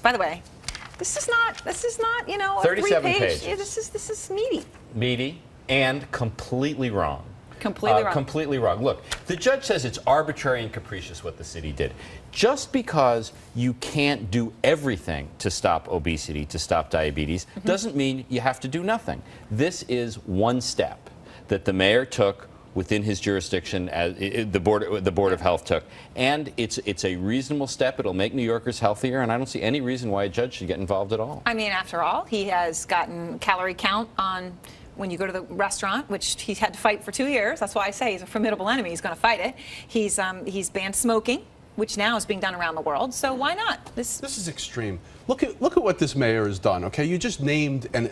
By the way, this is not, you know, a 37 3-page. pages. Yeah, this is meaty. Meaty and completely wrong. Completely wrong. Completely wrong. Look, the judge says it's arbitrary and capricious what the city did. Just because you can't do everything to stop obesity, to stop diabetes, doesn't mean you have to do nothing. This is one step that the mayor took within his jurisdiction, as the board of health took, and it's a reasonable step. It'll make New Yorkers healthier, and I don't see any reason why a judge should get involved at all. I mean, after all, he has gotten calorie count on when you go to the restaurant, which he's had to fight for 2 years. That's why I say he's a formidable enemy. He's going to fight it. He's banned smoking, which now is being done around the world. So why not? This is extreme. Look at what this mayor has done. Okay, you just named and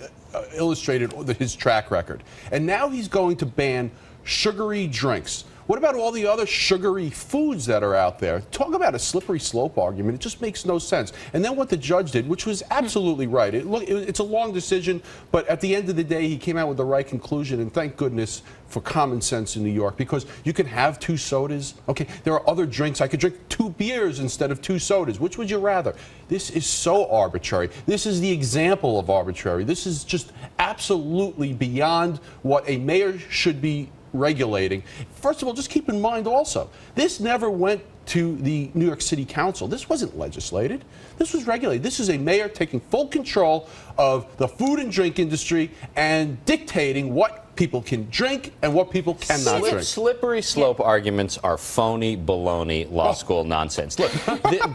illustrated his track record, and now he's going to ban sugary drinks. What about all the other sugary foods that are out there? Talk about a slippery slope argument. It just makes no sense. And then what the judge did, which was absolutely right. It's a long decision, but at the end of the day, he came out with the right conclusion, and thank goodness for common sense in New York, because you can have 2 sodas. Okay, there are other drinks. I could drink 2 beers instead of 2 sodas. Which would you rather? This is so arbitrary. This is the example of arbitrary. This is just absolutely beyond what a mayor should be regulating. First of all, just keep in mind also, this never went to the New York City Council. This wasn't legislated. This was regulated. This is a mayor taking full control of the food and drink industry and dictating what people can drink and what people cannot drink. Slippery slope arguments are phony, baloney, law school nonsense. Look,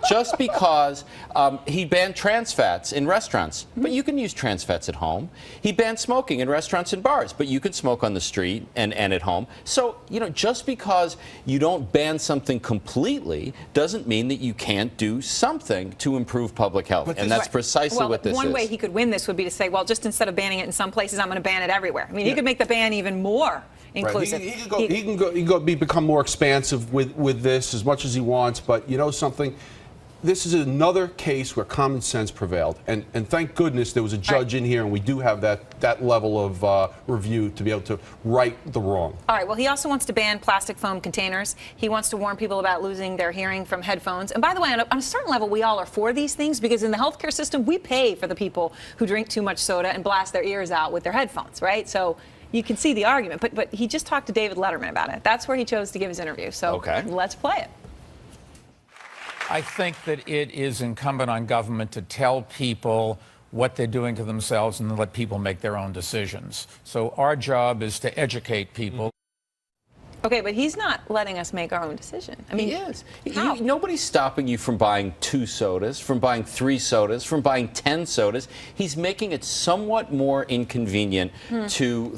just because he banned trans fats in restaurants, but you can use trans fats at home. He banned smoking in restaurants and bars, but you can smoke on the street and at home. So, you know, just because you don't ban something completely doesn't mean that you can't do something to improve public health. And that's precisely what this is. One way he could win this would be to say, well, just instead of banning it in some places, I'm going to ban it everywhere. I mean, he could make the ban even more inclusive. Right. He can become more expansive with this as much as he wants, but you know something? This is another case where common sense prevailed, and thank goodness there was a judge in here, and we do have that level of review to be able to right the wrong. All right, well, he also wants to ban plastic foam containers. He wants to warn people about losing their hearing from headphones. And by the way, on a certain level, we all are for these things, because in the healthcare system, we pay for the people who drink too much soda and blast their ears out with their headphones, right? So you can see the argument, but he just talked to David Letterman about it. That's where he chose to give his interview. So let's play it. I think that it is incumbent on government to tell people what they're doing to themselves and to let people make their own decisions. So our job is to educate people. Okay, but he's not letting us make our own decision. I mean, he is. How? Nobody's stopping you from buying 2 sodas, from buying 3 sodas, from buying 10 sodas. He's making it somewhat more inconvenient to,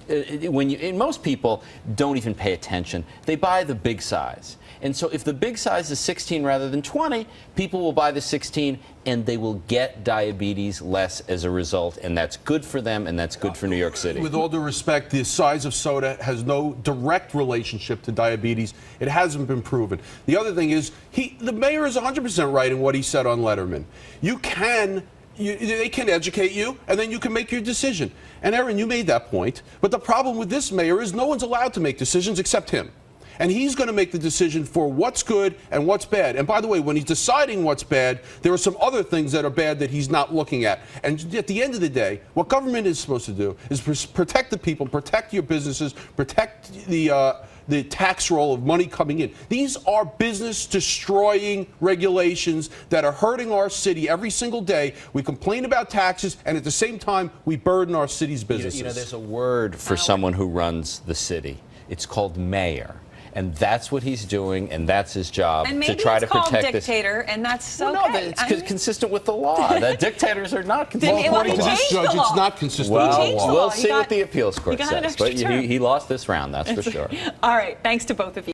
and most people don't even pay attention. They buy the big size. And so if the big size is 16 rather than 20, people will buy the 16, and they will get diabetes less as a result, and that's good for them, and that's good for New York City. With all due respect, the size of soda has no direct relationship to diabetes. It hasn't been proven. The other thing is, the mayor is 100% right in what he said on Letterman. They can educate you, and then you can make your decision. And Erin, you made that point, but the problem with this mayor is no one's allowed to make decisions except him. And he's going to make the decision for what's good and what's bad. And by the way, when he's deciding what's bad, there are some other things that are bad that he's not looking at. And at the end of the day, what government is supposed to do is protect the people, protect your businesses, protect the tax roll of money coming in. These are business-destroying regulations that are hurting our city every single day. We complain about taxes, and at the same time, we burden our city's businesses. You know, there's a word for someone who runs the city. It's called mayor. And that's what he's doing, and that's his job, to try to protect this. And maybe it's called dictator, and that's okay. No, it's consistent with the law. The dictators are not consistent. Well, according to this judge, it's not consistent with the law. We'll see what the appeals court says. But he lost this round, that's for sure. All right, thanks to both of you.